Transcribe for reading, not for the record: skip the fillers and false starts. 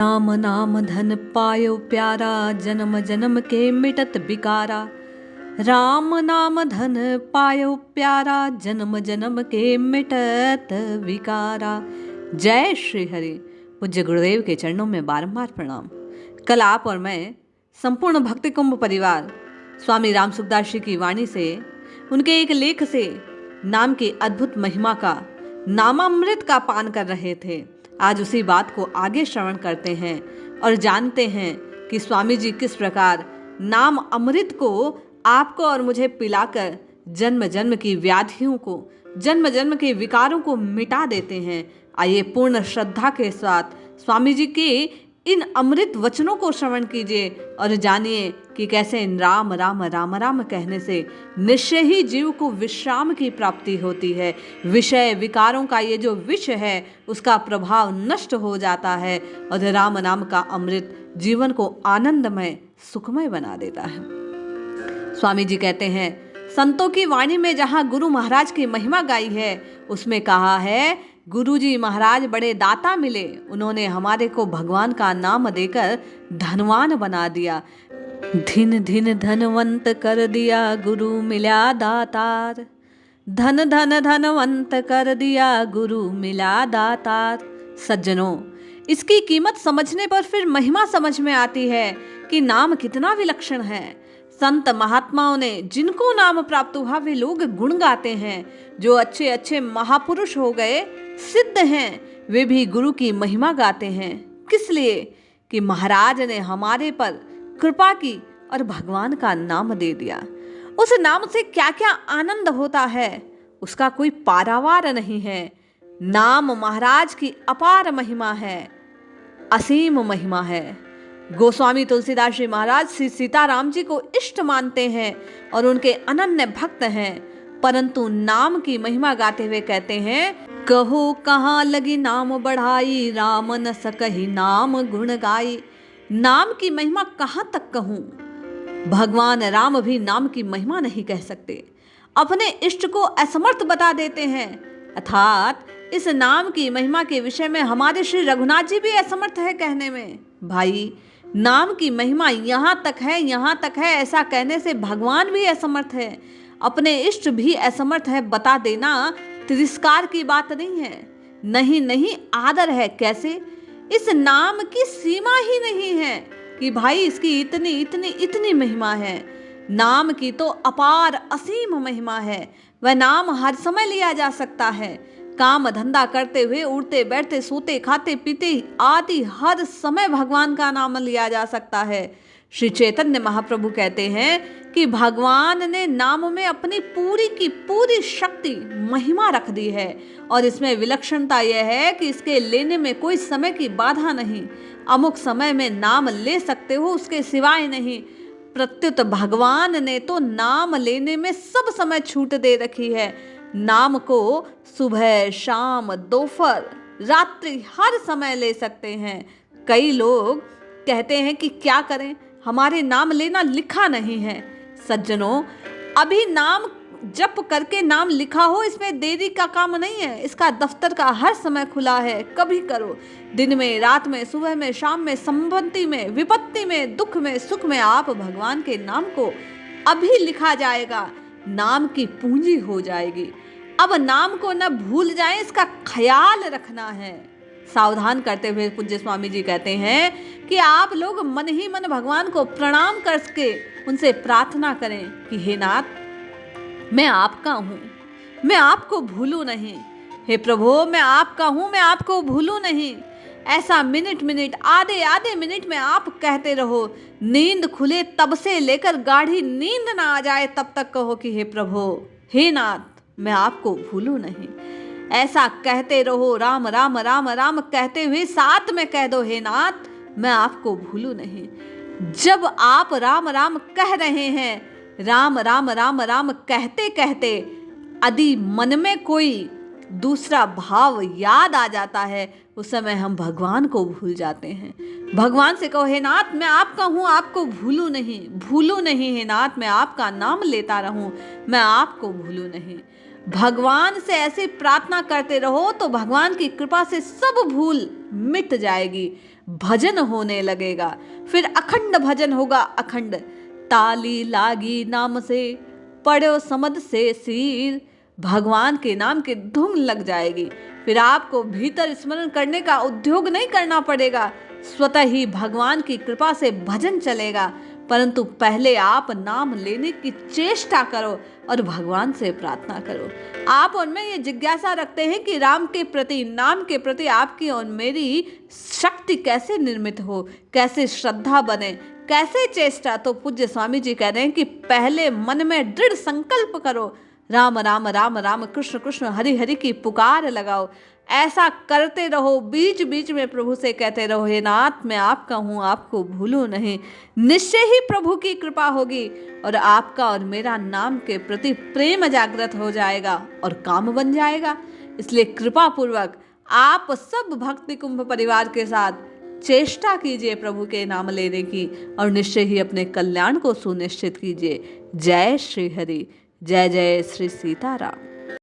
राम नाम धन पायो प्यारा, जन्म जन्म के मिटत विकारा। राम नाम धन पायो प्यारा, जन्म जन्म के मिटत विकारा। जय श्री हरि। पूज्य गुरुदेव के चरणों में बारंबार प्रणाम। कल आप और मैं संपूर्ण भक्ति कुंभ परिवार स्वामी राम सुखदास जी की वाणी से, उनके एक लेख से नाम की अद्भुत महिमा का, नामामृत का पान कर रहे थे। आज उसी बात को आगे श्रवण करते हैं और जानते हैं कि स्वामी जी किस प्रकार नाम अमृत को आपको और मुझे पिलाकर जन्म जन्म की व्याधियों को, जन्म जन्म के विकारों को मिटा देते हैं। आइए पूर्ण श्रद्धा के साथ स्वामी जी के इन अमृत वचनों को श्रवण कीजिए और जानिए कि कैसे इन राम राम राम राम कहने से निश्चय ही जीव को विश्राम की प्राप्ति होती है। विषय विकारों का ये जो विष है उसका प्रभाव नष्ट हो जाता है और राम नाम का अमृत जीवन को आनंदमय सुखमय बना देता है। स्वामी जी कहते हैं, संतों की वाणी में जहाँ गुरु महाराज की महिमा गाई है उसमें कहा है, गुरुजी महाराज बड़े दाता मिले, उन्होंने हमारे को भगवान का नाम देकर धनवान बना दिया। धिन धिन धनवंत कर दिया, गुरु मिला दातार। धन धन धनवंत कर दिया, गुरु मिला दातार। सज्जनों, इसकी कीमत समझने पर फिर महिमा समझ में आती है कि नाम कितना विलक्षण है। संत महात्माओं ने जिनको नाम प्राप्त हुआ वे लोग गुण गाते हैं। जो अच्छे अच्छे महापुरुष हो गए, सिद्ध हैं, वे भी गुरु की महिमा गाते हैं। किस लिए? कि महाराज ने हमारे पर कृपा की और भगवान का नाम दे दिया। उस नाम से क्या क्या आनंद होता है उसका कोई पारावार नहीं है। नाम महाराज की अपार महिमा है, असीम महिमा है। गोस्वामी तुलसीदास जी महाराज श्री सीताराम जी को इष्ट मानते हैं और उनके अनन्य भक्त हैं, परंतु नाम की महिमा गाते हुए कहते हैं, कहो कहाँ लगी नाम बढ़ाई, राम न सकहि नाम गुण गाई। नाम की महिमा कहाँ तक कहूँ? भगवान राम भी नाम की महिमा नहीं कह सकते, अपने इष्ट को असमर्थ बता देते हैं। अर्थात इस नाम की महिमा के विषय में हमारे श्री रघुनाथ जी भी असमर्थ है कहने में। भाई, नाम की महिमा यहाँ तक है, यहाँ तक है, ऐसा कहने से भगवान भी असमर्थ है, अपने इष्ट भी असमर्थ है। बता देना तिरस्कार की बात नहीं है, नहीं नहीं आदर है। कैसे? इस नाम की सीमा ही नहीं है कि भाई इसकी इतनी इतनी इतनी महिमा है। नाम की तो अपार असीम महिमा है। वह नाम हर समय लिया जा सकता है। काम धंधा करते हुए, उड़ते बैठते, सोते खाते पीते आदि हर समय भगवान का नाम लिया जा सकता है। श्री चैतन्य महाप्रभु कहते हैं कि भगवान ने नाम में अपनी पूरी की पूरी शक्ति महिमा रख दी है और इसमें विलक्षणता यह है कि इसके लेने में कोई समय की बाधा नहीं। अमुक समय में नाम ले सकते हो, उसके सिवाय नहीं। प्रत्युत भगवान ने तो नाम लेने में सब समय छूट दे रखी है। नाम को सुबह, शाम, दोपहर, रात्रि हर समय ले सकते हैं। कई लोग कहते हैं कि क्या करें, हमारे नाम लेना लिखा नहीं है। सज्जनों, अभी नाम जप करके नाम लिखा हो, इसमें देरी का काम नहीं है। इसका दफ्तर का हर समय खुला है, कभी करो। दिन में, रात में, सुबह में, शाम में, संपत्ति में, विपत्ति में, दुख में, सुख में आप भगवान के नाम को अभी लिखा जाएगा, नाम की पूंजी हो जाएगी। अब नाम को न भूल जाएं, इसका ख्याल रखना है। सावधान करते हुए पूज्य स्वामी जी कहते हैं कि आप लोग मन ही मन भगवान को प्रणाम करके उनसे प्रार्थना करें कि हे नाथ, मैं आपका हूँ, मैं आपको भूलूं नहीं। हे प्रभु, मैं आपका हूँ, मैं आपको भूलूं नहीं। ऐसा मिनट मिनट, आधे आधे मिनट में आप कहते रहो। नींद खुले तब से लेकर गाढ़ी नींद ना आ जाए तब तक कहो कि हे प्रभु, हे नाथ, मैं आपको भूलूं नहीं। ऐसा कहते रहो। राम राम राम राम कहते हुए साथ में कह दो, हे नाथ, मैं आपको भूलूं नहीं। जब आप राम राम कह रहे हैं, राम राम राम राम कहते कहते यदि मन में कोई दूसरा भाव याद आ जाता है, उस समय हम भगवान को भूल जाते हैं। भगवान से कहो, हे नाथ, मैं आपका हूँ, आपको भूलूं नहीं, भूलूं नहीं। हे नाथ, मैं आपका नाम लेता रहूं, मैं आपको भूलूं नहीं। भगवान से ऐसे प्रार्थना करते रहो तो भगवान की कृपा से सब भूल मिट जाएगी। भजन होने लगेगा। फिर अखंड भजन होगा, अखंड। ताली लागी नाम से, पढ़ो समद से सिर, भगवान के नाम की धुन लग जाएगी। फिर आपको भीतर स्मरण करने का उद्योग नहीं करना पड़ेगा, स्वतः ही भगवान की कृपा से भजन चलेगा। परंतु पहले आप नाम लेने की चेष्टा करो और भगवान से प्रार्थना करो। आप उनमें ये जिज्ञासा रखते हैं कि राम के प्रति, नाम के प्रति आपकी और मेरी शक्ति कैसे निर्मित हो, कैसे श्रद्धा बने, कैसे चेष्टा। तो पूज्य स्वामी जी कह रहे हैं कि पहले मन में दृढ़ संकल्प करो, राम राम राम राम, कृष्ण कृष्ण हरि हरि की पुकार लगाओ। ऐसा करते रहो, बीच बीच में प्रभु से कहते रहो, हे नाथ मैं आपका हूँ, आपको भूलूं नहीं। निश्चय ही प्रभु की कृपा होगी और आपका और मेरा नाम के प्रति प्रेम जागृत हो जाएगा और काम बन जाएगा। इसलिए कृपा पूर्वक आप सब भक्ति कुंभ परिवार के साथ चेष्टा कीजिए प्रभु के नाम लेने की और निश्चय ही अपने कल्याण को सुनिश्चित कीजिए। जय श्री हरि, जय जय श्री सीताराम।